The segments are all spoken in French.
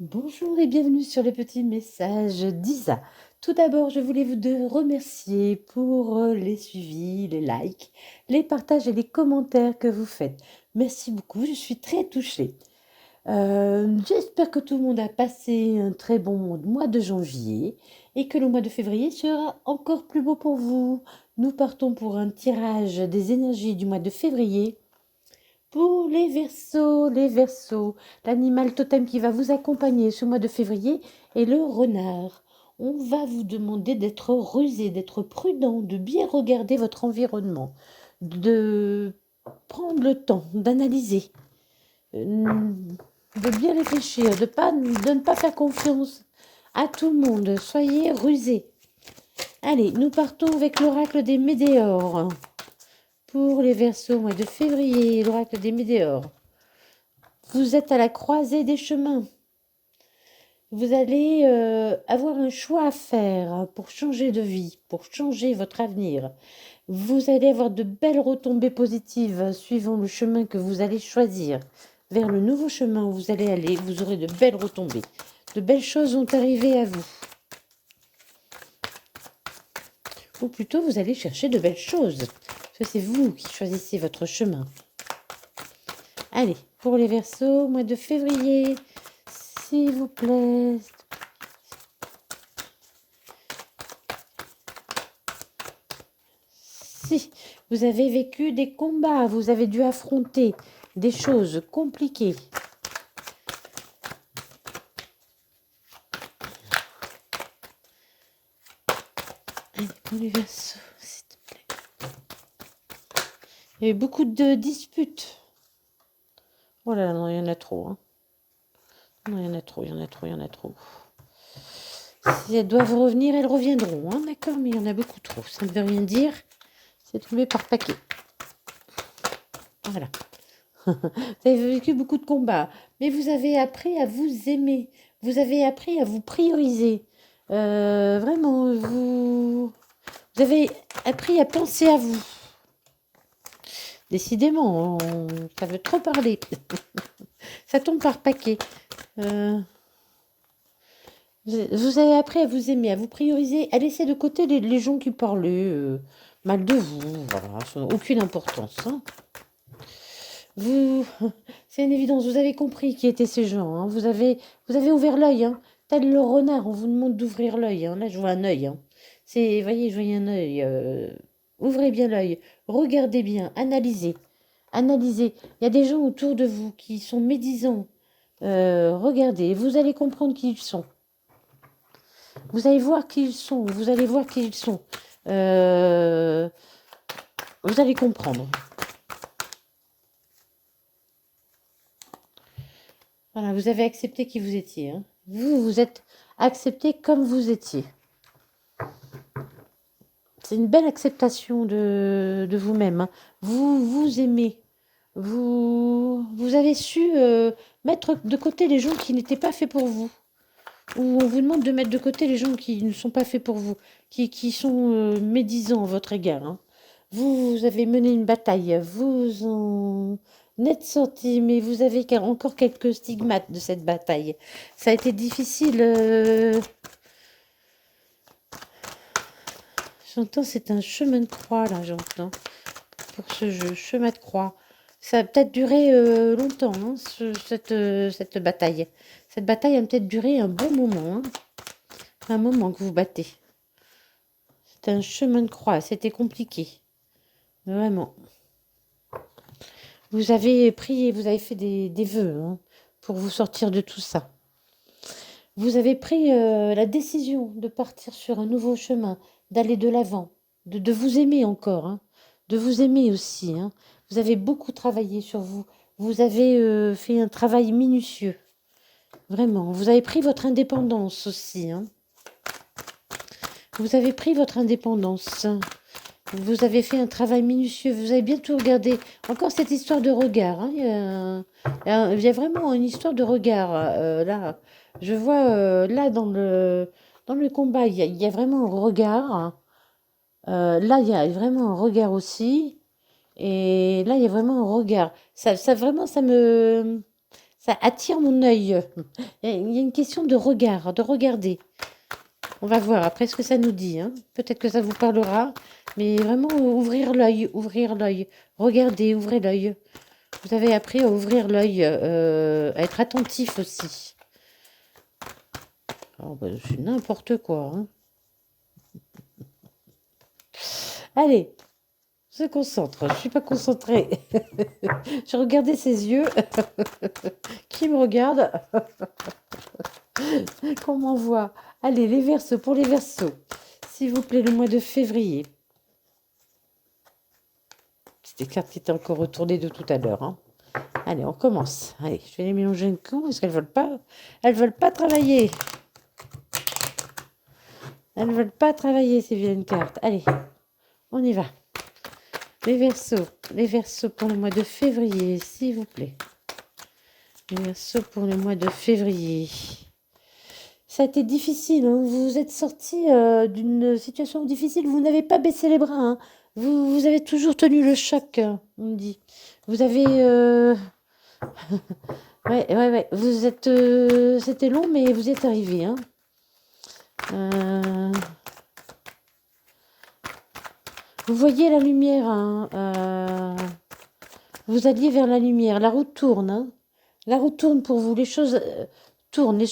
Bonjour et bienvenue sur le petit message d'Isa. Tout d'abord, je voulais vous deux remercier pour les suivis, les likes, les partages et les commentaires que vous faites. Merci beaucoup, je suis très touchée. J'espère que tout le monde a passé un très bon mois de janvier et que le mois de février sera encore plus beau pour vous. Nous partons pour un tirage des énergies du mois de février. Pour les Verseaux, l'animal totem qui va vous accompagner ce mois de février est le renard. On va vous demander d'être rusé, d'être prudent, de bien regarder votre environnement, de prendre le temps d'analyser, de bien réfléchir, de ne pas faire confiance à tout le monde. Soyez rusés. Allez, nous partons avec l'oracle des météores. Pour les Verseaux, mois de février, l'oracle des météores. Vous êtes à la croisée des chemins. Vous allez avoir un choix à faire pour changer de vie, pour changer votre avenir. Vous allez avoir de belles retombées positives suivant le chemin que vous allez choisir. Vers le nouveau chemin où vous allez aller, vous aurez de belles retombées. De belles choses vont arriver à vous. Ou plutôt, vous allez chercher de belles choses. Parce que c'est vous qui choisissez votre chemin. Allez, pour les Verseaux, mois de février, s'il vous plaît. Si vous avez vécu des combats, vous avez dû affronter des choses compliquées. Allez, pour les Verseaux, s'il te plaît. Il y a eu beaucoup de disputes. Oh là là, non, il y en a trop. Hein. Non, il y en a trop, il y en a trop, il y en a trop. Si elles doivent revenir, elles reviendront. Hein, d'accord, mais il y en a beaucoup trop. Ça ne veut rien dire. C'est tombé par paquet. Voilà. Vous avez vécu beaucoup de combats, mais vous avez appris à vous aimer. Vous avez appris à vous prioriser. Vraiment, vous avez appris à penser à vous. Décidément, ça veut trop parler. Ça tombe par paquet. Vous avez appris à vous aimer, à vous prioriser, à laisser de côté les gens qui parlaient mal de vous. Voilà, ça n'a aucune importance. Hein. Vous, c'est une évidence, vous avez compris qui étaient ces gens. Hein. Vous avez ouvert l'œil. Hein. Tel le renard, on vous demande d'ouvrir l'œil. Hein. Là, je vois un œil. Hein. Voyez, je vois un œil. Ouvrez bien l'œil. Regardez bien. Analysez. Analysez. Il y a des gens autour de vous qui sont médisants. Regardez. Vous allez comprendre qui ils sont. Vous allez voir qui ils sont. Vous allez voir qui ils sont. Vous allez comprendre. Voilà, vous avez accepté qui vous étiez. Hein. Vous êtes accepté comme vous étiez. C'est une belle acceptation de vous-même. Hein. Vous vous aimez. Vous avez su mettre de côté les gens qui n'étaient pas faits pour vous. Ou on vous demande de mettre de côté les gens qui ne sont pas faits pour vous, qui sont médisants à votre égard. Hein. Vous avez mené une bataille, vous en êtes sorti, mais vous avez encore quelques stigmates de cette bataille. Ça a été difficile. J'entends, c'est un chemin de croix, là, j'entends, pour ce jeu, chemin de croix. Ça a peut-être duré longtemps, hein, cette bataille. Cette bataille a peut-être duré un bon moment, hein, un moment que vous battez. C'est un chemin de croix, c'était compliqué, vraiment. Vous avez prié, vous avez fait des vœux hein, pour vous sortir de tout ça. Vous avez pris la décision de partir sur un nouveau chemin, d'aller de l'avant, de vous aimer encore, hein, de vous aimer aussi. Hein. Vous avez beaucoup travaillé sur vous. Vous avez fait un travail minutieux. Vraiment. Vous avez pris votre indépendance aussi. Hein. Vous avez pris votre indépendance. Vous avez fait un travail minutieux. Vous avez bien tout regardé. Encore cette histoire de regard. Hein. Il y a vraiment une histoire de regard là. Je vois là dans le combat, il y a vraiment un regard. Hein. Là, il y a vraiment un regard aussi. Et là, il y a vraiment un regard. Ça vraiment, Ça attire mon œil. Il y a une question de regard, de regarder. On va voir après ce que ça nous dit, hein. Peut-être que ça vous parlera, mais vraiment ouvrir l'œil, ouvrir l'œil. Regardez, ouvrez l'œil. Vous avez appris à ouvrir l'œil, à être attentif aussi. Oh, bah, c'est n'importe quoi, hein. Allez, on se concentre. Je suis pas concentrée. Je regardais ses yeux. Qui me regarde? Qu'on m'envoie. Allez, les versos, pour les versos. S'il vous plaît, le mois de février. C'était les cartes qui étaient encore retournées de tout à l'heure, hein. Allez, on commence. Allez, je vais les mélanger un coup parce qu'elles veulent pas. Elles veulent pas travailler. Elles veulent pas travailler, ces vilaines cartes. Allez, on y va. Les versos pour le mois de février, s'il vous plaît. Les versos pour le mois de février. Ça a été difficile, hein. Vous vous êtes sorti d'une situation difficile. Vous n'avez pas baissé les bras, hein. Vous avez toujours tenu le choc, on me dit. Vous avez... ouais. Vous êtes... C'était long, mais vous y êtes arrivé, hein. Vous voyez la lumière, hein. Vous alliez vers la lumière. La route tourne, hein. La roue tourne pour vous, les choses tournent, les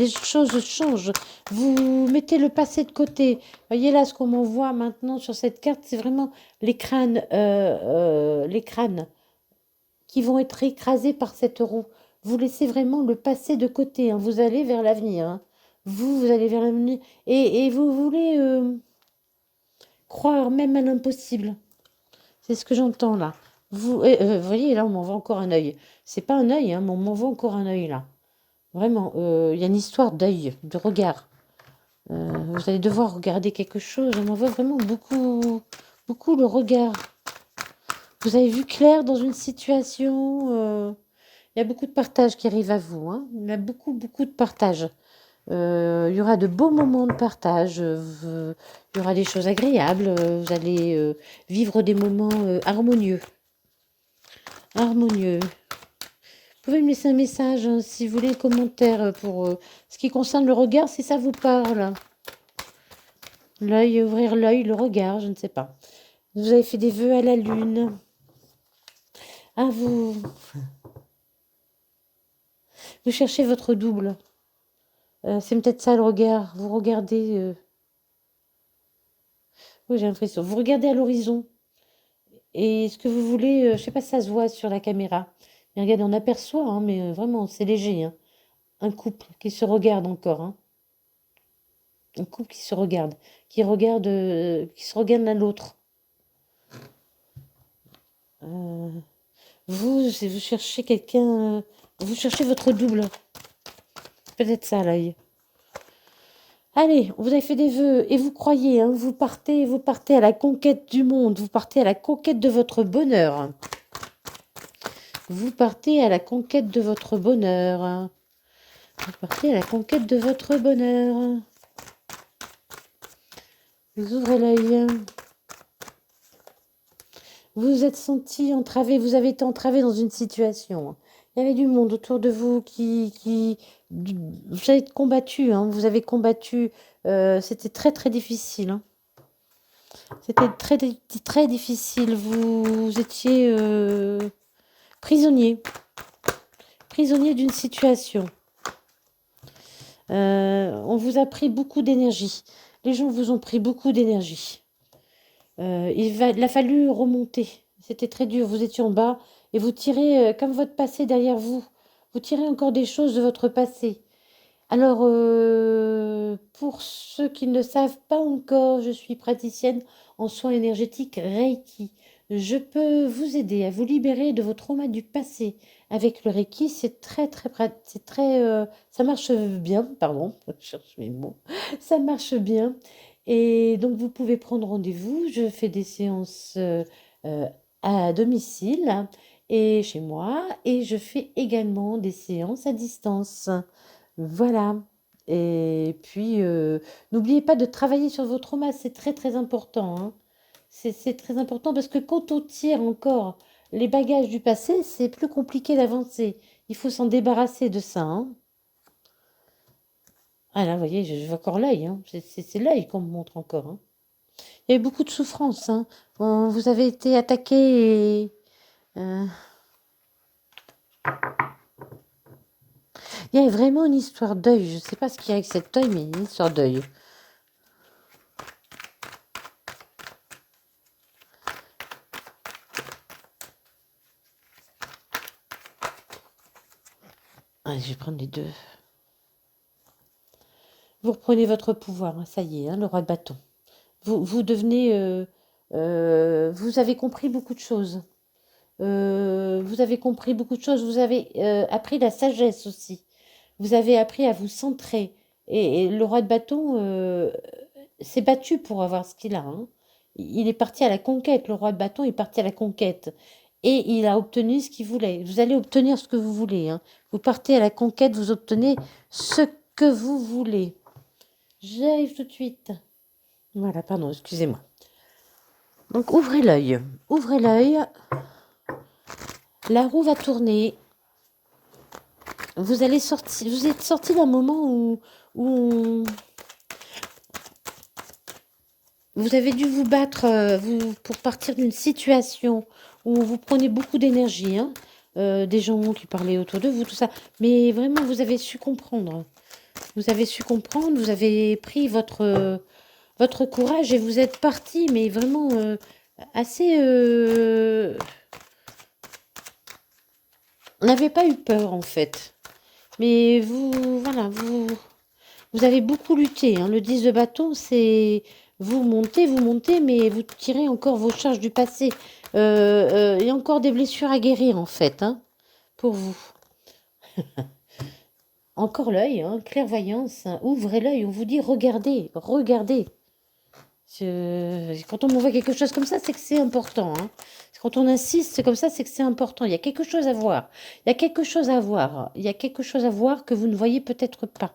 choses changent. Vous mettez le passé de côté. Voyez là ce qu'on m'envoie maintenant sur cette carte, c'est vraiment les crânes qui vont être écrasés par cette roue. Vous laissez vraiment le passé de côté, hein. Vous allez vers l'avenir, hein. Vous allez vers l'avenir et vous voulez croire même à l'impossible. C'est ce que j'entends là. Vous voyez, là, on m'envoie encore un œil. C'est pas un œil, hein, mais on m'envoie encore un œil là. Vraiment, il y a une histoire d'œil, de regard. Vous allez devoir regarder quelque chose. On m'envoie vraiment beaucoup, beaucoup le regard. Vous avez vu clair dans une situation. Il y a beaucoup de partage qui arrive à vous, hein. Il y a beaucoup, beaucoup de partage. Il y aura de beaux moments de partage. Il y aura des choses agréables. Vous allez vivre des moments harmonieux. Harmonieux. Vous pouvez me laisser un message, hein, si vous voulez, commentaire pour ce qui concerne le regard, si ça vous parle. L'œil, ouvrir l'œil, le regard, je ne sais pas. Vous avez fait des vœux à la lune. Ah, vous cherchez votre double. C'est peut-être ça le regard. Vous regardez. Oui, j'ai l'impression. Vous regardez à l'horizon. Et ce que vous voulez, je ne sais pas si ça se voit sur la caméra. Mais regardez, on aperçoit, hein, mais vraiment, c'est léger, hein. Un couple qui se regarde encore, hein. Un couple qui se regarde, qui se regarde l'un l'autre. Vous, si vous cherchez quelqu'un, vous cherchez votre double. Peut-être ça, l'œil. Allez, vous avez fait des vœux et vous croyez, hein, vous partez à la conquête du monde, vous partez à la conquête de votre bonheur. Vous partez à la conquête de votre bonheur. Vous partez à la conquête de votre bonheur. Vous ouvrez l'œil. Vous vous êtes senti entravé, vous avez été entravé dans une situation. Il y avait du monde autour de vous vous avez combattu, hein, vous avez combattu. C'était très très difficile, hein. C'était très très difficile. Vous étiez prisonnier, prisonnier d'une situation. On vous a pris beaucoup d'énergie. Les gens vous ont pris beaucoup d'énergie. Il a fallu remonter. C'était très dur. Vous étiez en bas et vous tirez comme votre passé derrière vous. Vous tirez encore des choses de votre passé. Alors, pour ceux qui ne savent pas encore, je suis praticienne en soins énergétiques Reiki. Je peux vous aider à vous libérer de vos traumas du passé avec le Reiki. C'est très, très, c'est très, ça marche bien, pardon, je cherche mes mots. Ça marche bien. Et donc, vous pouvez prendre rendez-vous. Je fais des séances euh, à domicile et chez moi. Et je fais également des séances à distance. Voilà. Et puis, n'oubliez pas de travailler sur vos traumas. C'est très, très important, hein. C'est très important parce que quand on tire encore les bagages du passé, c'est plus compliqué d'avancer. Il faut s'en débarrasser de ça, hein. Ah là, vous voyez, je vois encore l'œil, hein. C'est l'œil qu'on me montre encore, hein. Il y a eu beaucoup de souffrance, hein. Vous avez été attaqué et... euh, il y a vraiment une histoire d'œil. Je ne sais pas ce qu'il y a avec cet œil, mais il y a une histoire d'œil. Allez, je vais prendre les deux. Vous reprenez votre pouvoir, hein, ça y est, hein, le roi de bâton. Vous devenez... vous avez compris beaucoup de choses. Vous avez compris beaucoup de choses. Vous avez appris la sagesse aussi. Vous avez appris à vous centrer. Et le roi de bâton s'est battu pour avoir ce qu'il a, hein. Il est parti à la conquête. Le roi de bâton est parti à la conquête. Et il a obtenu ce qu'il voulait. Vous allez obtenir ce que vous voulez, hein. Vous partez à la conquête, vous obtenez ce que vous voulez. J'arrive tout de suite. Voilà, pardon, excusez-moi. Donc ouvrez l'œil. Ouvrez l'œil. La roue va tourner. Vous allez sortir. Vous êtes sorti d'un moment où vous avez dû vous battre pour partir d'une situation où vous prenez beaucoup d'énergie, hein, des gens qui parlaient autour de vous, tout ça. Mais vraiment, vous avez su comprendre. Vous avez su comprendre, vous avez pris votre courage et vous êtes parti, mais vraiment assez... On n'avait pas eu peur, en fait. Mais voilà, vous avez beaucoup lutté, hein. Le 10 de bâton, c'est vous montez, mais vous tirez encore vos charges du passé. Il y a encore des blessures à guérir, en fait, hein, pour vous. Encore l'œil, hein, clairvoyance, hein. Ouvrez l'œil, on vous dit regardez, regardez. Quand on m'envoie quelque chose comme ça, c'est que c'est important, hein. Quand on insiste comme ça, c'est que c'est important. Il y a quelque chose à voir. Il y a quelque chose à voir. Il y a quelque chose à voir que vous ne voyez peut-être pas.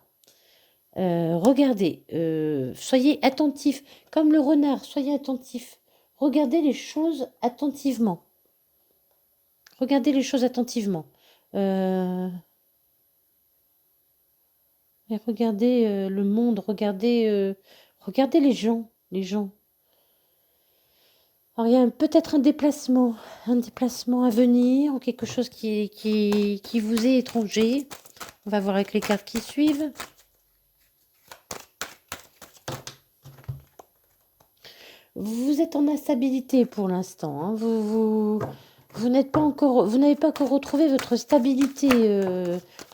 Regardez, soyez attentif. Comme le renard, soyez attentif. Regardez les choses attentivement. Regardez les choses attentivement. Et regardez le monde, regardez les gens, les gens. Alors il y a peut-être un déplacement à venir, ou quelque chose qui vous est étranger. On va voir avec les cartes qui suivent. Vous êtes en instabilité pour l'instant, hein. Vous n'avez pas encore retrouvé votre stabilité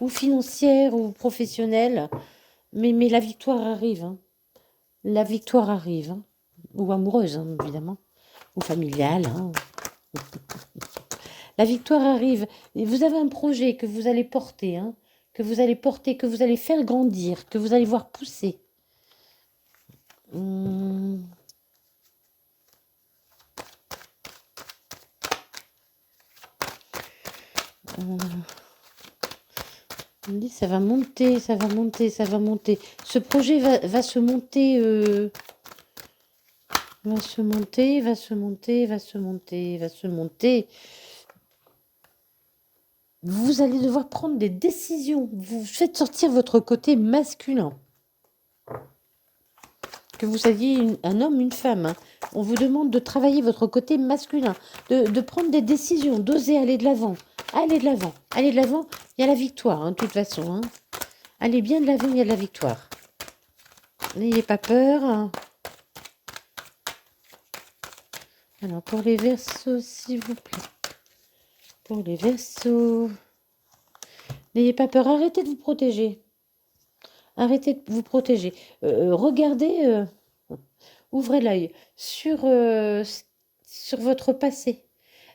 ou financière ou professionnelle, mais la victoire arrive, hein. La victoire arrive, hein. Ou amoureuse, hein, évidemment, ou familiale, hein. La victoire arrive. Et vous avez un projet que vous allez porter, hein, que vous allez faire grandir, que vous allez voir pousser. On me dit ça va monter, ça va monter, ça va monter. Ce projet va se monter, va se monter, va se monter, va se monter, va se monter. Vous allez devoir prendre des décisions. Vous faites sortir votre côté masculin. Que vous soyez un homme, une femme, hein. On vous demande de travailler votre côté masculin, de prendre des décisions, d'oser aller de l'avant. Allez de l'avant, allez de l'avant. Il y a la victoire, hein, de toute façon, hein. Allez bien de l'avant, il y a de la victoire. N'ayez pas peur, hein. Alors, pour les Verseaux, s'il vous plaît. Pour les Verseaux. N'ayez pas peur, arrêtez de vous protéger. Arrêtez de vous protéger. Regardez, ouvrez l'œil sur votre passé.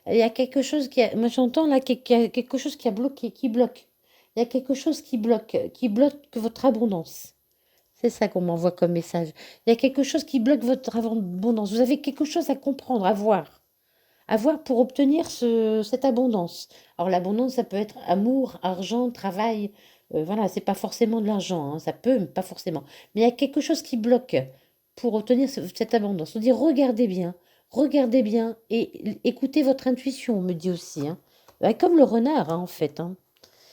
Il y a quelque chose moi j'entends là qu'il y a quelque chose qui a bloqué, qui bloque. Il y a quelque chose qui bloque votre abondance. C'est ça qu'on m'envoie comme message. Il y a quelque chose qui bloque votre abondance. Vous avez quelque chose à comprendre, à voir. À voir pour obtenir cette abondance. Alors l'abondance, ça peut être amour, argent, travail. Voilà, c'est pas forcément de l'argent, hein. Ça peut, mais pas forcément. Mais il y a quelque chose qui bloque pour obtenir cette abondance. On dit regardez bien et écoutez votre intuition, on me dit aussi, hein. Comme le renard, hein, en fait, hein.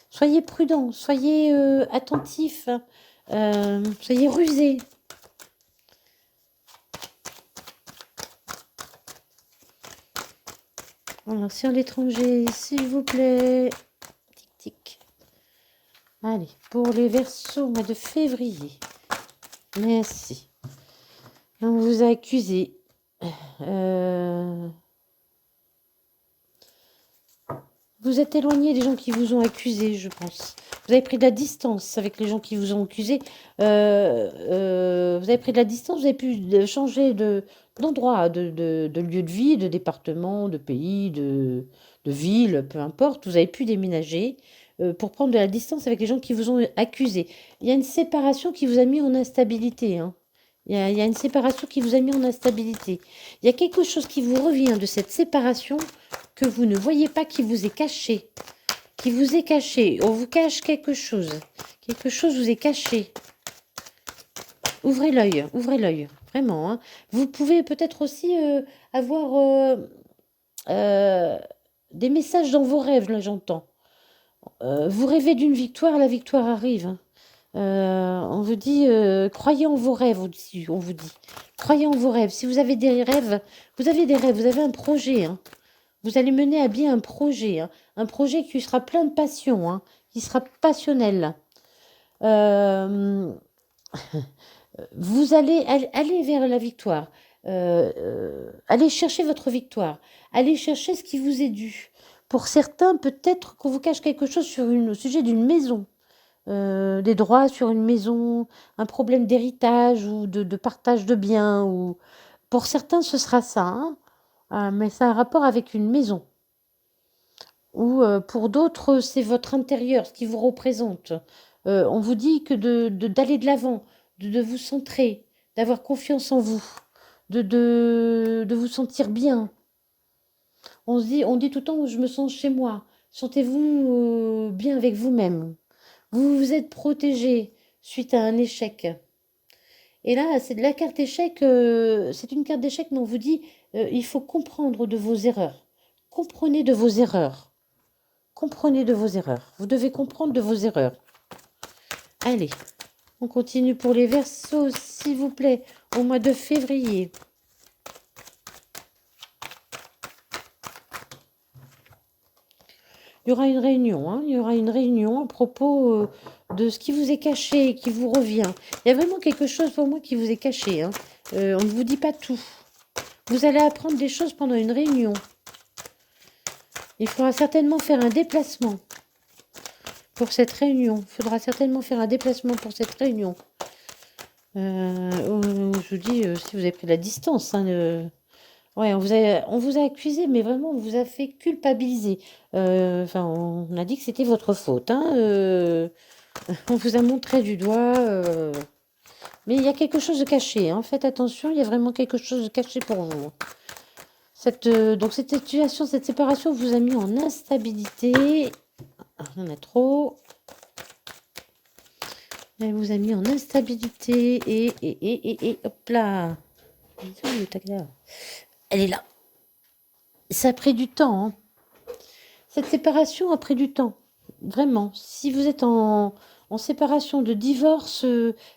Soyez prudent, soyez attentif, soyez rusé. Alors, sur l'étranger, s'il vous plaît. Tic, tic. Allez, pour les Verseaux, mois de février. Merci. On vous a accusé. Vous êtes éloigné des gens qui vous ont accusé, je pense. Vous avez pris de la distance avec les gens qui vous ont accusé. Vous avez pris de la distance, vous avez pu changer d'endroit, de lieu de vie, de département, de pays, de ville, peu importe. Vous avez pu déménager pour prendre de la distance avec les gens qui vous ont accusé. Il y a une séparation qui vous a mis en instabilité. Hein. Il y a une séparation qui vous a mis en instabilité. Il y a quelque chose qui vous revient de cette séparation que vous ne voyez pas, qui vous est caché. Qui vous est caché. On vous cache quelque chose. Quelque chose vous est caché. Ouvrez l'œil, vraiment. Hein. Vous pouvez peut-être aussi avoir des messages dans vos rêves, là j'entends. Vous rêvez d'une victoire, la victoire arrive. Hein. On vous dit, croyez en vos rêves aussi, on vous dit. Croyez en vos rêves. Si vous avez des rêves, vous avez un projet. Hein. Vous allez mener à bien un projet qui sera plein de passion, hein, qui sera passionnel. Vous allez aller vers la victoire. Allez chercher votre victoire. Allez chercher ce qui vous est dû. Pour certains, peut-être qu'on vous cache quelque chose au sujet d'une maison. Des droits sur une maison, un problème d'héritage ou de partage de biens. Ou... Pour certains, ce sera ça. Hein, mais ça a un rapport avec une maison. Ou pour d'autres, c'est votre intérieur, ce qui vous représente. On vous dit que d'aller de l'avant, de vous centrer, d'avoir confiance en vous, de vous sentir bien. On dit tout le temps, je me sens chez moi. Sentez-vous bien avec vous-même. Vous vous êtes protégé suite à un échec. Et là, c'est de la carte échec, c'est une carte d'échec, mais on vous dit, il faut comprendre de vos erreurs. Comprenez de vos erreurs. Comprenez de vos erreurs. Vous devez comprendre de vos erreurs. Allez, on continue pour les Verseaux, s'il vous plaît, au mois de février. Il y aura une réunion, hein, il y aura une réunion à propos de ce qui vous est caché, qui vous revient. Il y a vraiment quelque chose pour moi qui vous est caché. Hein. On ne vous dit pas tout. Vous allez apprendre des choses pendant une réunion. Il faudra certainement faire un déplacement pour cette réunion. Il faudra certainement faire un déplacement pour cette réunion. Je vous dis, si vous avez pris de la distance, hein, ouais, on vous a accusé, mais vraiment, on vous a fait culpabiliser. Enfin, on a dit que c'était votre faute. Hein, on vous a montré du doigt. Mais il y a quelque chose de caché. Hein, faites attention, il y a vraiment quelque chose de caché pour vous. Donc cette situation, cette séparation vous a mis en instabilité. Il y en a trop. Elle vous a mis en instabilité et hop là. Elle est là. Ça a pris du temps. Hein. Cette séparation a pris du temps. Vraiment. Si vous êtes en séparation de divorce,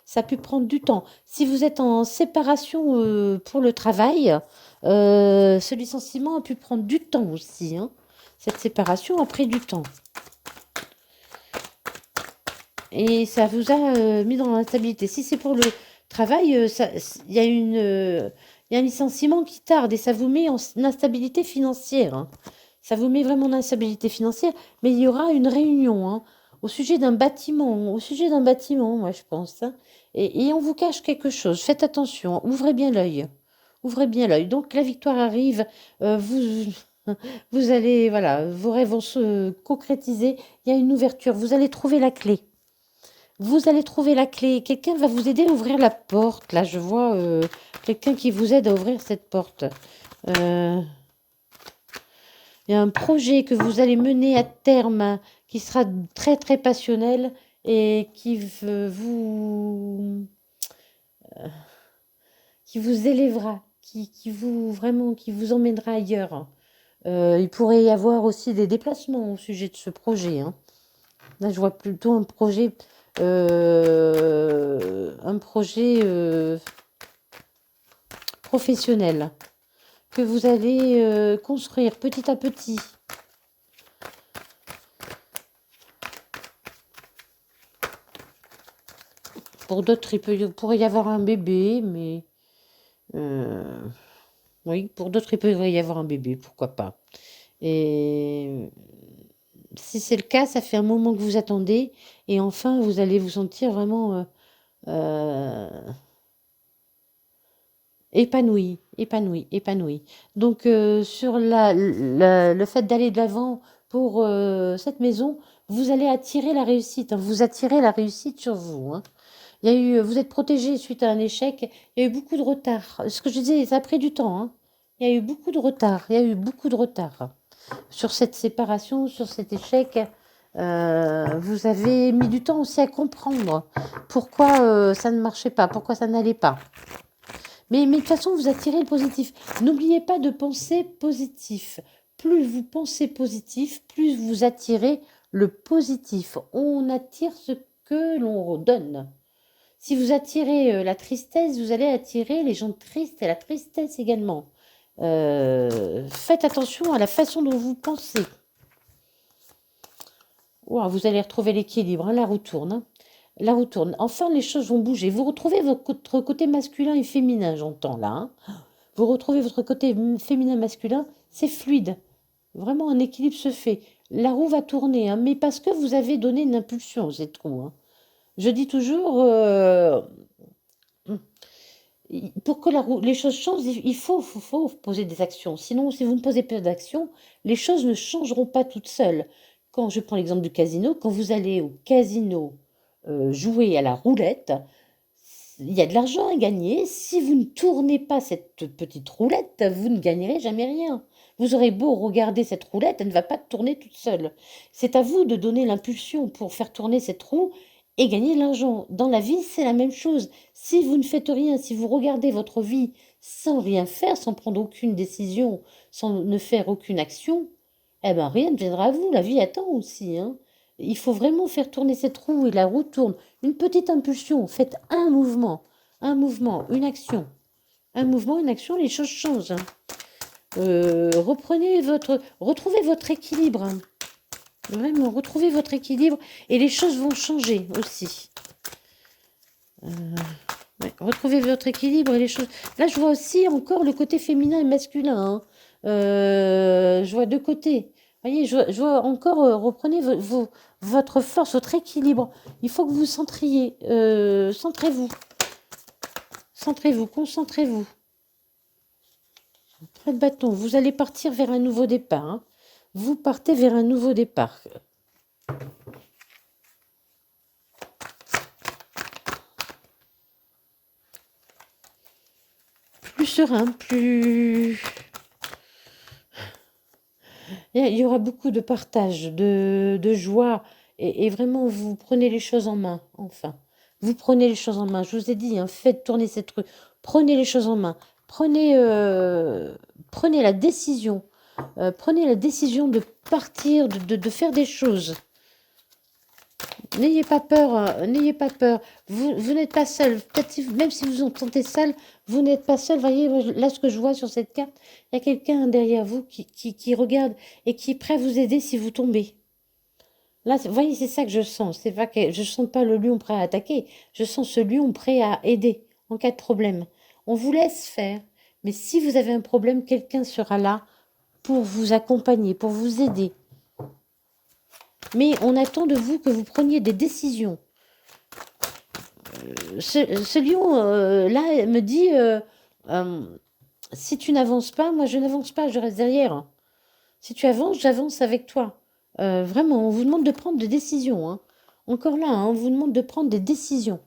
ça a pu prendre du temps. Si vous êtes en séparation pour le travail, ce licenciement a pu prendre du temps aussi. Hein. Cette séparation a pris du temps. Et ça vous a mis dans l'instabilité. Si c'est pour le travail, il y a un licenciement qui tarde et ça vous met en instabilité financière. Hein. Ça vous met vraiment en instabilité financière, mais il y aura une réunion hein, au sujet d'un bâtiment, moi je pense. Hein. Et on vous cache quelque chose. Faites attention, ouvrez bien l'œil. Ouvrez bien l'œil. Donc la victoire arrive, vous allez, voilà, vos rêves vont se concrétiser. Il y a une ouverture, vous allez trouver la clé. Vous allez trouver la clé. Quelqu'un va vous aider à ouvrir la porte. Là, je vois quelqu'un qui vous aide à ouvrir cette porte. Il y a un projet que vous allez mener à terme qui sera très, très passionnel et qui vous élèvera, qui vous emmènera ailleurs. Il pourrait y avoir aussi des déplacements au sujet de ce projet. Hein. Là, je vois plutôt un projet professionnel que vous allez construire petit à petit. Pour d'autres, pourrait y avoir un bébé, mais euh, oui, pour d'autres, il pourrait y avoir un bébé, pourquoi pas. Et si c'est le cas, ça fait un moment que vous attendez, et enfin, vous allez vous sentir vraiment euh, épanoui, épanoui, épanoui. Donc, sur le fait d'aller de l'avant pour cette maison, vous allez attirer la réussite, hein. Vous attirez la réussite sur vous, hein. Il y a eu, vous êtes protégé suite à un échec. Il y a eu beaucoup de retard. Ce que je disais, ça a pris du temps, hein. Il y a eu beaucoup de retard. Il y a eu beaucoup de retard sur cette séparation, sur cet échec. Vous avez mis du temps aussi à comprendre pourquoi ça ne marchait pas, pourquoi ça n'allait pas. Mais de toute façon, vous attirez le positif. N'oubliez pas de penser positif. Plus vous pensez positif, plus vous attirez le positif. On attire ce que l'on donne. Si vous attirez la tristesse, vous allez attirer les gens tristes et la tristesse également. Faites attention à la façon dont vous pensez. Ouah, vous allez retrouver l'équilibre, hein, la roue tourne, hein. La roue tourne. Enfin, les choses vont bouger. Vous retrouvez votre côté masculin et féminin, j'entends là, hein. Vous retrouvez votre côté féminin masculin, c'est fluide. Vraiment, un équilibre se fait. La roue va tourner, hein, mais parce que vous avez donné une impulsion, c'est trop, hein. Je dis toujours, pour que les choses changent, il faut poser des actions. Sinon, si vous ne posez pas d'actions, les choses ne changeront pas toutes seules. Quand je prends l'exemple du casino, quand vous allez au casino jouer à la roulette, il y a de l'argent à gagner. Si vous ne tournez pas cette petite roulette, vous ne gagnerez jamais rien. Vous aurez beau regarder cette roulette, elle ne va pas tourner toute seule. C'est à vous de donner l'impulsion pour faire tourner cette roue et gagner de l'argent. Dans la vie, c'est la même chose. Si vous ne faites rien, si vous regardez votre vie sans rien faire, sans prendre aucune décision, sans ne faire aucune action, eh ben rien ne viendra à vous. La vie attend aussi, hein. Il faut vraiment faire tourner cette roue et la roue tourne. Une petite impulsion, faites un mouvement, une action. Un mouvement, une action, les choses changent, hein. Retrouvez votre équilibre, hein. Vraiment, retrouvez votre équilibre et les choses vont changer aussi. Ouais, retrouvez votre équilibre et les choses. Là, je vois aussi encore le côté féminin et masculin, hein. Je vois deux côtés. Voyez, je vois encore, reprenez votre force, votre équilibre. Il faut que vous centriez. Centrez-vous. Centrez-vous, concentrez-vous. Trait de bâton, vous allez partir vers un nouveau départ, hein. Vous partez vers un nouveau départ. Plus serein, plus... Il y aura beaucoup de partage, de joie, et vraiment, vous prenez les choses en main, enfin. Vous prenez les choses en main. Je vous ai dit, hein, faites tourner cette rue. Prenez les choses en main. Prenez la décision. Prenez la décision de partir, de faire des choses. N'ayez pas peur, n'ayez pas peur. Vous n'êtes pas seul. Peut-être même si vous vous sentez seul, vous n'êtes pas seul. Voyez, là, ce que je vois sur cette carte, il y a quelqu'un derrière vous qui regarde et qui est prêt à vous aider si vous tombez. Là, vous voyez, c'est ça que je sens. C'est pas que je sens pas le lion prêt à attaquer. Je sens ce lion prêt à aider en cas de problème. On vous laisse faire. Mais si vous avez un problème, quelqu'un sera là pour vous accompagner, pour vous aider. Mais on attend de vous que vous preniez des décisions. Ce lion, là, me dit, si tu n'avances pas, moi je n'avance pas, je reste derrière. Si tu avances, j'avance avec toi. Vraiment, on vous demande de prendre des décisions, hein. Encore là, hein, on vous demande de prendre des décisions.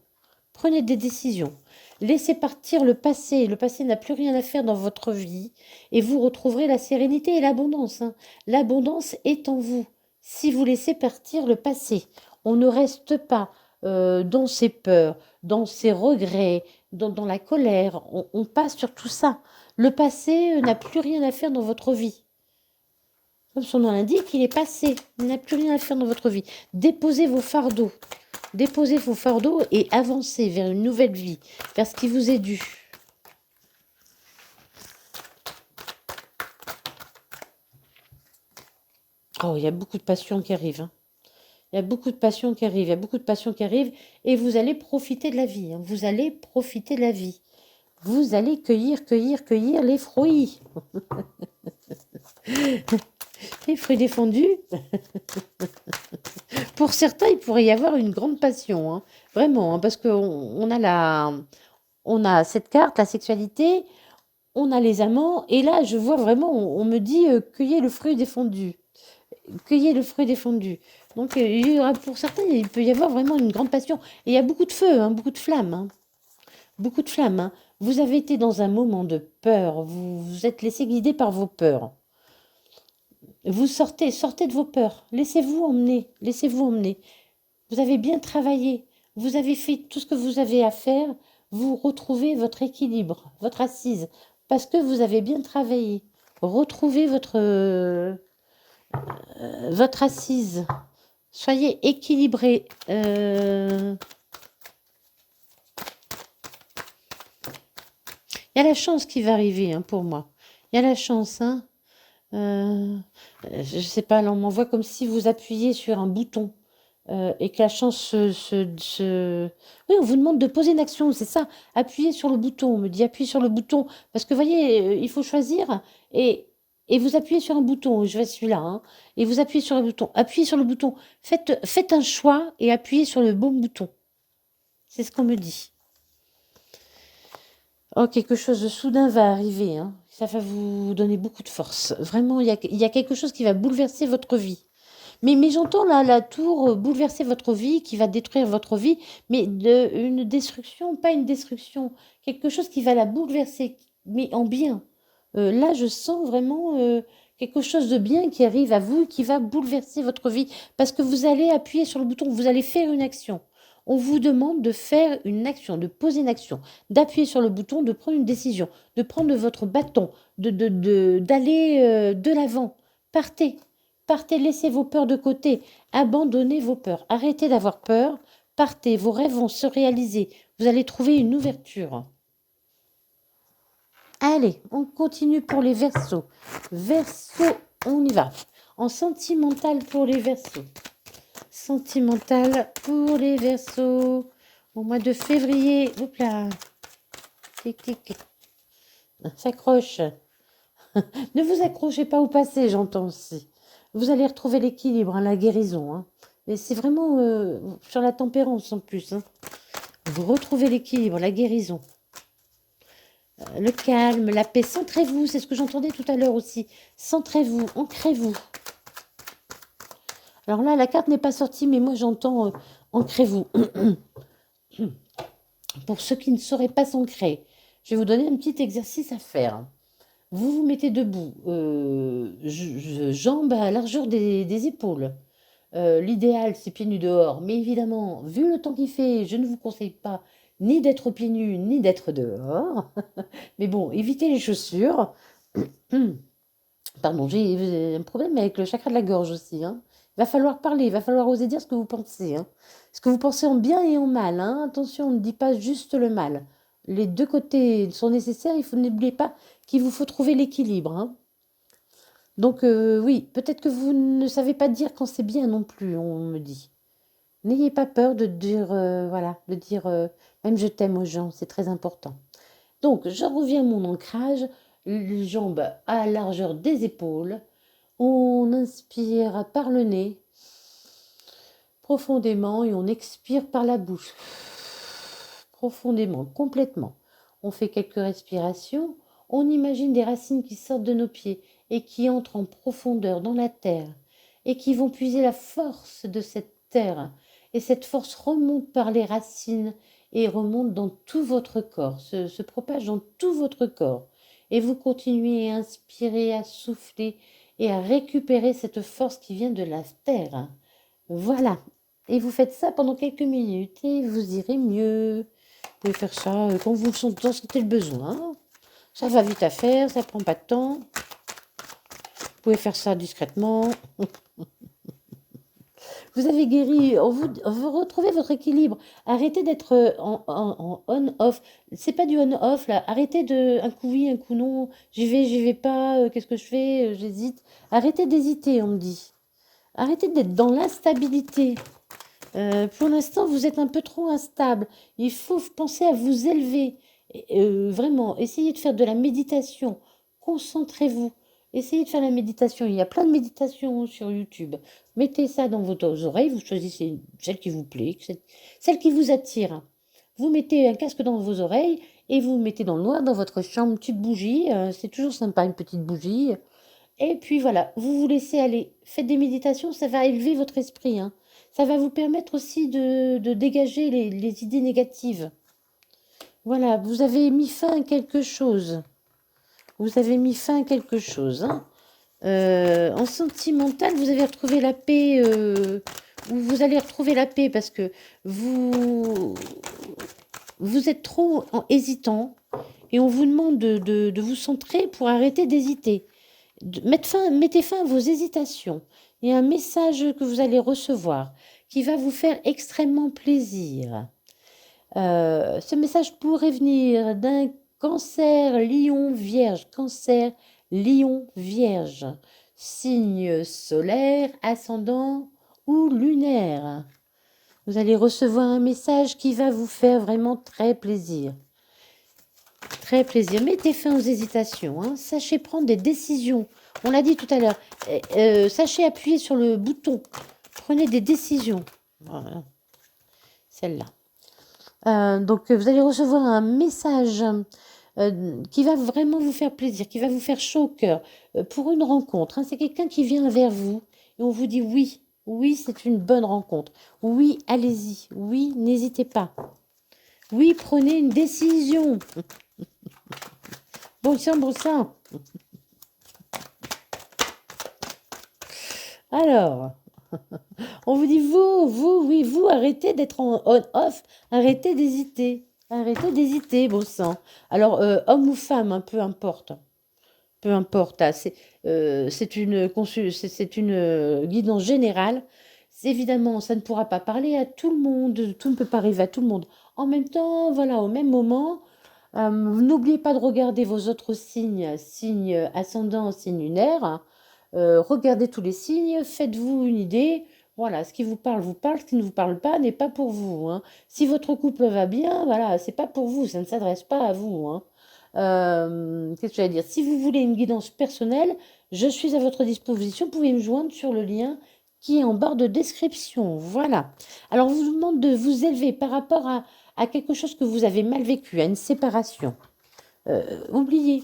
Prenez des décisions. Laissez partir le passé. Le passé n'a plus rien à faire dans votre vie. Et vous retrouverez la sérénité et l'abondance, hein. L'abondance est en vous. Si vous laissez partir le passé, on ne reste pas dans ses peurs, dans ses regrets, dans la colère. On passe sur tout ça. Le passé n'a plus rien à faire dans votre vie. Comme son nom l'indique, il est passé. Il n'a plus rien à faire dans votre vie. Déposez vos fardeaux. Déposez vos fardeaux et avancez vers une nouvelle vie, vers ce qui vous est dû. Oh, il y a beaucoup de passion qui arrive. Hein. Il y a beaucoup de passion qui arrive. Il y a beaucoup de passion qui arrive. Et vous allez profiter de la vie. Hein. Vous allez profiter de la vie. Vous allez cueillir les fruits. Les fruits défendus. Pour certains, il pourrait y avoir une grande passion. Hein. Vraiment. Hein, parce qu'on on a cette carte, la sexualité. On a les amants. Et là, je vois vraiment, on me dit cueillez le fruit défendu. Cueillez le fruit défendu. Donc, il y aura, pour certains, il peut y avoir vraiment une grande passion. Et il y a beaucoup de feu, hein, beaucoup de flammes. Hein. Beaucoup de flammes. Hein. Vous avez été dans un moment de peur. Vous vous êtes laissé guider par vos peurs. Vous sortez de vos peurs. Laissez-vous emmener. Laissez-vous emmener. Vous avez bien travaillé. Vous avez fait tout ce que vous avez à faire. Vous retrouvez votre équilibre, votre assise. Parce que vous avez bien travaillé. Retrouvez votre assise. Soyez équilibré. Il y a la chance qui va arriver hein, pour moi. Il y a la chance. Hein. Je ne sais pas, là, on m'envoie comme si vous appuyiez sur un bouton et que la chance Oui, on vous demande de poser une action, c'est ça. Appuyez sur le bouton. On me dit appuyez sur le bouton. Parce que, vous voyez, il faut choisir et vous appuyez sur un bouton. Je vais celui-là. Hein, et vous appuyez sur le bouton. Appuyez sur le bouton. Faites un choix et appuyez sur le bon bouton. C'est ce qu'on me dit. Oh, quelque chose de soudain va arriver. Hein. Ça va vous donner beaucoup de force. Vraiment, il y a quelque chose qui va bouleverser votre vie. Mais j'entends là la tour bouleverser votre vie, qui va détruire votre vie, mais une destruction, pas une destruction. Quelque chose qui va la bouleverser, mais en bien. Là, je sens vraiment quelque chose de bien qui arrive à vous, qui va bouleverser votre vie, parce que vous allez appuyer sur le bouton, vous allez faire une action. On vous demande de faire une action, de poser une action, d'appuyer sur le bouton, de prendre une décision, de prendre votre bâton, d'aller de l'avant. Partez, partez, laissez vos peurs de côté, abandonnez vos peurs, arrêtez d'avoir peur, partez, vos rêves vont se réaliser, vous allez trouver une ouverture. Allez, on continue pour les Verseaux. Verseaux, on y va. En sentimental pour les Verseaux. Sentimental pour les Verseaux. Au mois de février. Hop là. Tic, tic. S'accroche. Ne vous accrochez pas au passé, j'entends aussi. Vous allez retrouver l'équilibre, hein, la guérison. Hein. Mais c'est vraiment sur la tempérance en plus. Hein. Vous retrouvez l'équilibre, la guérison. Le calme, la paix. Centrez-vous, c'est ce que j'entendais tout à l'heure aussi. Centrez-vous, ancrez-vous. Alors là, la carte n'est pas sortie, mais moi j'entends ancrez-vous. Pour ceux qui ne sauraient pas s'ancrer, je vais vous donner un petit exercice à faire. Vous vous mettez debout, jambes à la largeur des épaules. L'idéal, c'est pieds nus dehors. Mais évidemment, vu le temps qu'il fait, je ne vous conseille pas ni d'être pieds nus, ni d'être dehors. Mais bon, évitez les chaussures. Pardon, j'ai un problème avec le chakra de la gorge aussi. Hein. Il va falloir parler, il va falloir oser dire ce que vous pensez. Hein. Ce que vous pensez en bien et en mal. Hein. Attention, on ne dit pas juste le mal. Les deux côtés sont nécessaires. N'oubliez pas qu'il vous faut trouver l'équilibre. Hein. Donc oui, peut-être que vous ne savez pas dire quand c'est bien non plus, on me dit. N'ayez pas peur de dire, voilà, de dire même je t'aime aux gens, c'est très important. Donc, je reviens à mon ancrage, les jambes à la largeur des épaules. On inspire par le nez profondément et on expire par la bouche profondément, complètement. On fait quelques respirations. On imagine des racines qui sortent de nos pieds et qui entrent en profondeur dans la terre et qui vont puiser la force de cette terre. Et cette force remonte par les racines et remonte dans tout votre corps, se propage dans tout votre corps. Et vous continuez à inspirer, à souffler et à récupérer cette force qui vient de la terre. Voilà. Et vous faites ça pendant quelques minutes et vous irez mieux. Vous pouvez faire ça quand vous en sentez le besoin. Ça va vite à faire, ça prend pas de temps. pouvez faire ça discrètement. Vous avez guéri, vous retrouvez votre équilibre. Arrêtez d'être en on-off. C'est pas du on-off là. Arrêtez de un coup oui, un coup non. J'y vais pas. Qu'est-ce que je fais? J'hésite. Arrêtez d'hésiter, on me dit. Arrêtez d'être dans l'instabilité. Pour l'instant, vous êtes un peu trop instable. Il faut penser à vous élever. Vraiment, essayez de faire de la méditation. Concentrez-vous. Essayez de faire la méditation. Il y a plein de méditations sur YouTube. Mettez ça dans vos oreilles. Vous choisissez celle qui vous plaît, celle qui vous attire. Vous mettez un casque dans vos oreilles et vous mettez dans le noir dans votre chambre une petite bougie. C'est toujours sympa, une petite bougie. Et puis voilà, vous vous laissez aller. Faites des méditations, ça va élever votre esprit, hein. Ça va vous permettre aussi de dégager les idées négatives. Voilà, vous avez mis fin à quelque chose. Vous avez mis fin à quelque chose, hein. En sentimental, vous avez retrouvé la paix. Vous allez retrouver la paix parce que vous, vous êtes trop hésitant et on vous demande de vous centrer pour arrêter d'hésiter. Mettez fin à vos hésitations. Il y a un message que vous allez recevoir qui va vous faire extrêmement plaisir. Ce message pourrait venir d'un cancer lion vierge. Cancer lion vierge. Signe solaire, ascendant ou lunaire. Vous allez recevoir un message qui va vous faire vraiment très plaisir. Très plaisir. Mettez fin aux hésitations, hein. Sachez prendre des décisions. On l'a dit tout à l'heure. Sachez appuyer sur le bouton. Prenez des décisions. Voilà. Celle-là. Donc, vous allez recevoir un message qui va vraiment vous faire plaisir, qui va vous faire chaud au cœur pour une rencontre, hein. C'est quelqu'un qui vient vers vous et on vous dit oui. Oui, c'est une bonne rencontre. Oui, allez-y. Oui, n'hésitez pas. Oui, prenez une décision. Bon sang, bon sang. Alors, on vous dit, oui, vous, arrêtez d'être en on-off, arrêtez d'hésiter. Arrêtez d'hésiter, bon sang. Alors, homme ou femme, hein, peu importe. Peu importe. Ah, c'est une guidance générale. Évidemment, ça ne pourra pas parler à tout le monde. Tout ne peut pas arriver à tout le monde. En même temps, voilà, au même moment, n'oubliez pas de regarder vos autres signes, signe ascendant, signe lunaire. Regardez tous les signes, faites-vous une idée. Voilà, ce qui vous parle, ce qui ne vous parle pas n'est pas pour vous, hein. Si votre couple va bien, voilà, c'est pas pour vous, ça ne s'adresse pas à vous, hein. Qu'est-ce que j'allais dire? Si vous voulez une guidance personnelle, je suis à votre disposition. Vous pouvez me joindre sur le lien qui est en barre de description. Voilà. Alors, on vous demande de vous élever par rapport à quelque chose que vous avez mal vécu, à une séparation. Oubliez.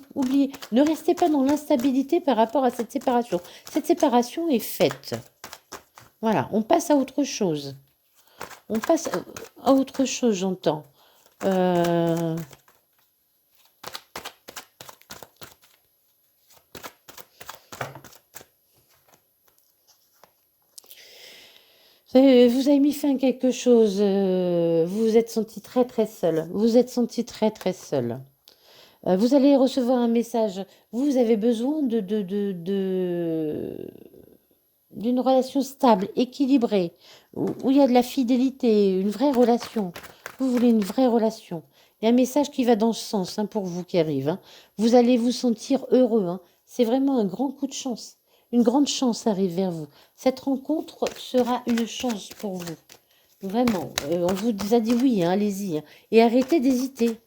Ne restez pas dans l'instabilité par rapport à cette séparation. Cette séparation est faite. Voilà, on passe à autre chose. On passe à autre chose, j'entends. Vous avez mis fin à quelque chose. Vous vous êtes senti très très seul. Vous vous êtes senti très très seul. Vous allez recevoir un message. Vous avez besoin d'une relation stable, équilibrée, où il y a de la fidélité, une vraie relation. Vous voulez une vraie relation. Il y a un message qui va dans ce sens, hein, pour vous qui arrive, hein. Vous allez vous sentir heureux, hein. C'est vraiment un grand coup de chance. Une grande chance arrive vers vous. Cette rencontre sera une chance pour vous. Vraiment. On vous a dit oui, hein, allez-y, hein. Et arrêtez d'hésiter.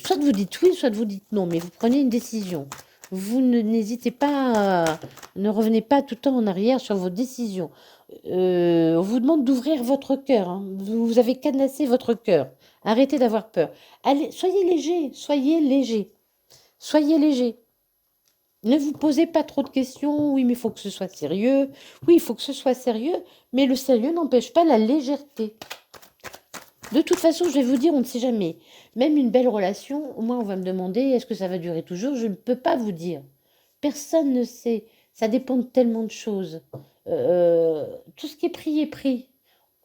Soit vous dites oui, soit vous dites non, mais vous prenez une décision. Vous n'hésitez pas, ne revenez pas tout le temps en arrière sur vos décisions. On vous demande d'ouvrir votre cœur, hein. Vous avez cadenassé votre cœur. Arrêtez d'avoir peur. Allez, soyez léger, soyez léger. Soyez léger. Ne vous posez pas trop de questions. Oui, mais il faut que ce soit sérieux. Oui, il faut que ce soit sérieux, mais le sérieux n'empêche pas la légèreté. De toute façon, je vais vous dire, on ne sait jamais. Même une belle relation, au moins on va me demander, est-ce que ça va durer toujours? Je ne peux pas vous dire. Personne ne sait. Ça dépend de tellement de choses. Tout ce qui est pris est pris.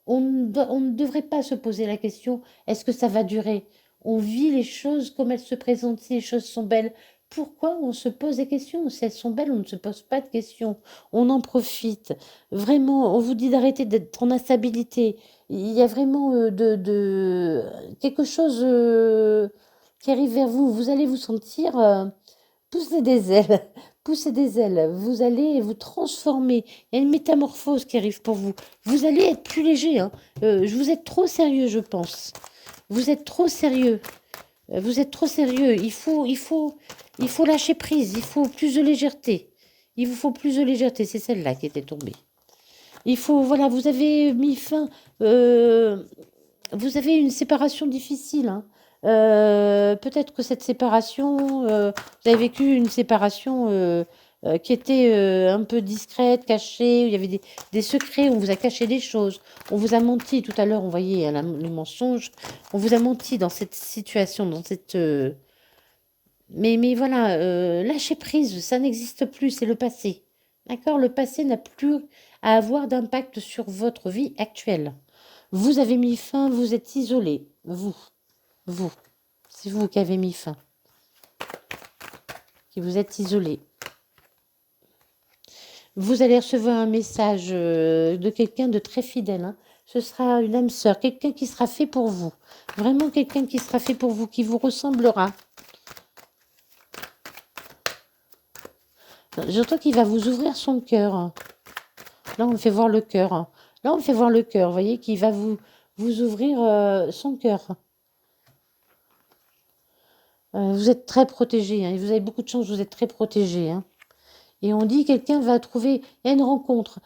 On ne devrait pas se poser la question, est-ce que ça va durer? On vit les choses comme elles se présentent. Si les choses sont belles, pourquoi on se pose des questions? Si elles sont belles, on ne se pose pas de questions. On en profite. Vraiment, on vous dit d'arrêter d'être en instabilité. Il y a vraiment quelque chose qui arrive vers vous. Vous allez vous sentir pousser des ailes. Pousser des ailes. Vous allez vous transformer. Il y a une métamorphose qui arrive pour vous. Vous allez être plus léger. Hein. Vous êtes trop sérieux, je pense. Vous êtes trop sérieux. Vous êtes trop sérieux. Il faut lâcher prise. Il faut plus de légèreté. Il vous faut plus de légèreté. C'est celle-là qui était tombée. Il faut, voilà, vous avez mis fin. Vous avez une séparation difficile. Hein. Peut-être que cette séparation, vous avez vécu une séparation qui était un peu discrète, cachée, où il y avait des secrets, on vous a caché des choses, on vous a menti tout à l'heure, on voyait le mensonge, on vous a menti dans cette situation, dans cette... Mais voilà, lâchez prise, ça n'existe plus, c'est le passé. D'accord? Le passé n'a plus à avoir d'impact sur votre vie actuelle. Vous avez mis fin, vous êtes isolé, vous. C'est vous qui avez mis fin, qui vous êtes isolé. Vous allez recevoir un message de quelqu'un de très fidèle. Hein. Ce sera une âme sœur, quelqu'un qui sera fait pour vous. Vraiment quelqu'un qui sera fait pour vous, qui vous ressemblera. J'entends qu'il va vous ouvrir son cœur. Là, on me fait voir le cœur. Là, on me fait voir le cœur. Vous voyez qu'il va vous ouvrir son cœur. Vous êtes très protégé. Hein, vous avez beaucoup de chance, vous êtes très protégé. Hein. Et on dit quelqu'un va trouver, il y a une rencontre,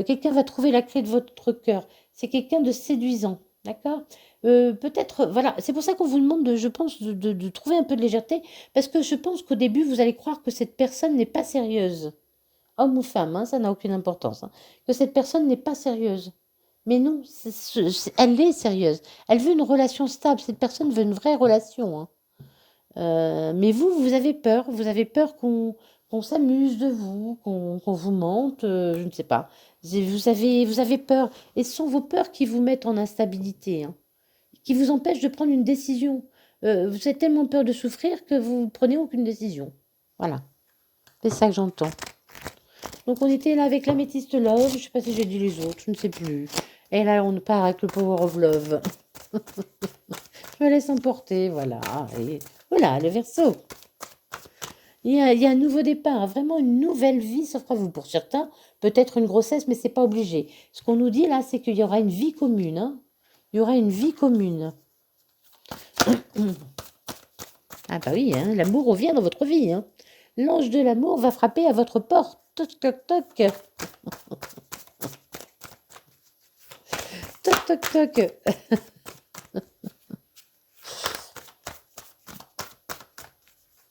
quelqu'un va trouver la clé de votre cœur. C'est quelqu'un de séduisant, d'accord? Peut-être, voilà, c'est pour ça qu'on vous demande, je pense, de trouver un peu de légèreté, parce que je pense qu'au début, vous allez croire que cette personne n'est pas sérieuse. Homme ou femme, hein, ça n'a aucune importance. Hein, que cette personne n'est pas sérieuse. Mais non, elle est sérieuse. Elle veut une relation stable. Cette personne veut une vraie relation. Hein. Mais vous avez peur. Vous avez peur qu'on s'amuse de vous, qu'on vous mente, je ne sais pas. Vous avez peur. Et ce sont vos peurs qui vous mettent en instabilité, hein, qui vous empêchent de prendre une décision. Vous avez tellement peur de souffrir que vous ne prenez aucune décision. Voilà. C'est ça que j'entends. Donc on était là avec l'améthyste love. Je ne sais pas si j'ai dit les autres, je ne sais plus. Et là, on part avec le power of love. Je me laisse emporter, voilà. Et voilà, le Verseau. Il y a un nouveau départ, hein, vraiment une nouvelle vie s'offre à vous. Pour certains, peut-être une grossesse, mais c'est pas obligé. Ce qu'on nous dit là, c'est qu'il y aura une vie commune. Hein. Il y aura une vie commune. Ah bah oui, hein, l'amour revient dans votre vie. Hein. L'ange de l'amour va frapper à votre porte. Toc, toc, toc. Toc, toc, toc.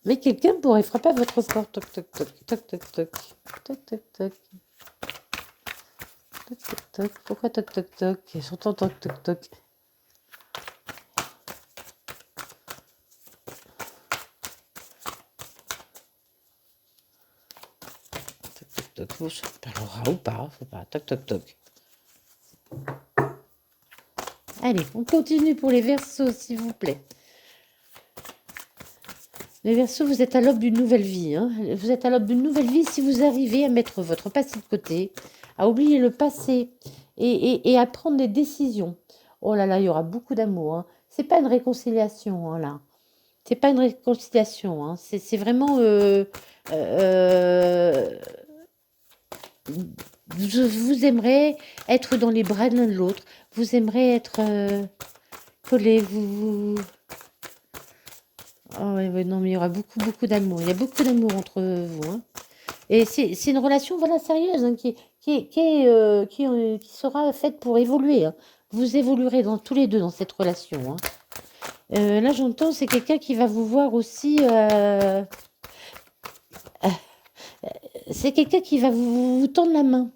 Mais quelqu'un pourrait frapper à votre porte. Toc, toc, toc, toc, toc, toc. Toc, toc, toc. Toc, toc, toc. Pourquoi toc, toc, toc? J'entends toc, toc, toc. Toc, vous parlera ou pas, faut pas. Toc, toc, toc. Allez, on continue pour les Verseaux, s'il vous plaît. Les Verseaux, vous êtes à l'aube d'une nouvelle vie. Hein. Vous êtes à l'aube d'une nouvelle vie si vous arrivez à mettre votre passé de côté, à oublier le passé et à prendre des décisions. Oh là là, il y aura beaucoup d'amour. Hein. C'est pas une réconciliation, hein, là. C'est pas une réconciliation. Hein. C'est vraiment... vous aimerez être dans les bras de l'un de l'autre. Vous aimerez être collés. Oh, ouais, non, mais il y aura beaucoup, beaucoup d'amour. Il y a beaucoup d'amour entre vous. Hein. Et c'est une relation, voilà, sérieuse, hein, qui sera faite pour évoluer. Hein. Vous évoluerez tous les deux dans cette relation. Hein. Là, j'entends, c'est quelqu'un qui va vous voir aussi... c'est quelqu'un qui va vous tendre la main.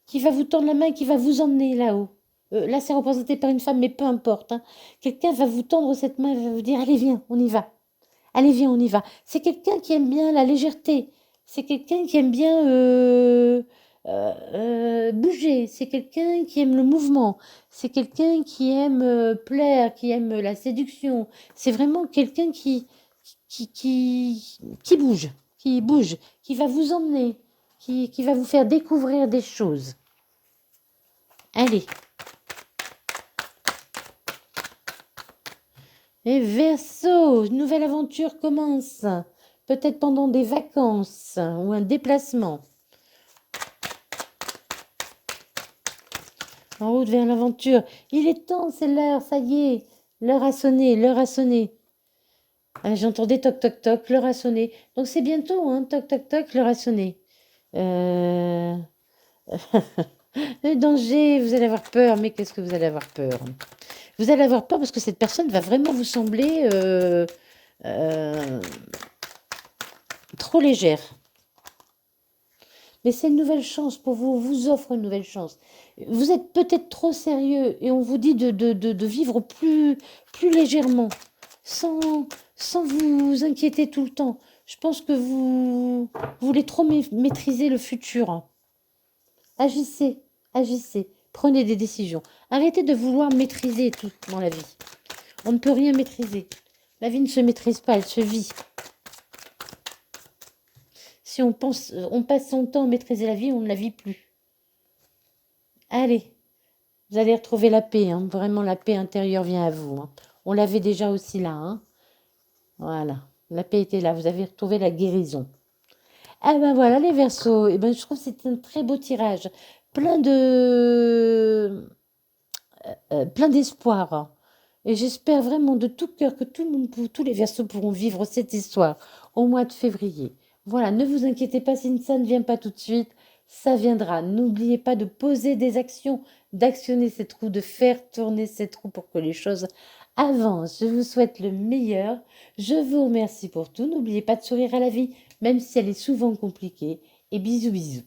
Qui va vous tendre la main et qui va vous emmener là-haut. Là, c'est représenté par une femme, mais peu importe. Hein. Quelqu'un va vous tendre cette main et va vous dire, allez, viens, on y va. Allez, viens, on y va. C'est quelqu'un qui aime bien la légèreté. C'est quelqu'un qui aime bien bouger. C'est quelqu'un qui aime le mouvement. C'est quelqu'un qui aime plaire, qui aime la séduction. C'est vraiment quelqu'un qui qui bouge, qui va vous emmener, qui va vous faire découvrir des choses. Allez. Et Verseau, une nouvelle aventure commence. Peut-être pendant des vacances ou un déplacement. En route vers l'aventure. Il est temps, c'est l'heure, ça y est. L'heure a sonné, l'heure a sonné. Ah, j'entendais toc toc toc, l'heure a sonné. Donc c'est bientôt, hein, toc toc toc, l'heure a sonné. Le danger, vous allez avoir peur, mais qu'est-ce que vous allez avoir peur? Vous allez avoir peur parce que cette personne va vraiment vous sembler trop légère. Mais c'est une nouvelle chance pour vous, on vous offre une nouvelle chance. Vous êtes peut-être trop sérieux et on vous dit de vivre plus légèrement, sans vous inquiéter tout le temps. Je pense que vous voulez trop maîtriser le futur. Agissez, agissez, prenez des décisions. Arrêtez de vouloir maîtriser tout dans la vie. On ne peut rien maîtriser. La vie ne se maîtrise pas, elle se vit. Si on passe son temps à maîtriser la vie, on ne la vit plus. Allez, vous allez retrouver la paix, hein. Vraiment la paix intérieure vient à vous. Hein. On l'avait déjà aussi là. Hein. Voilà, la paix était là, vous avez retrouvé la guérison. Ah ben voilà les Verseaux, et ben je trouve que c'est un très beau tirage, plein d'espoir. Hein. Et j'espère vraiment de tout cœur que tout le monde, tous les Verseaux pourront vivre cette histoire au mois de février. Voilà, ne vous inquiétez pas si ça ne vient pas tout de suite, ça viendra. N'oubliez pas de poser des actions, d'actionner cette roue, de faire tourner cette roue pour que les choses avancent. Je vous souhaite le meilleur. Je vous remercie pour tout. N'oubliez pas de sourire à la vie, même si elle est souvent compliquée. Et bisous bisous.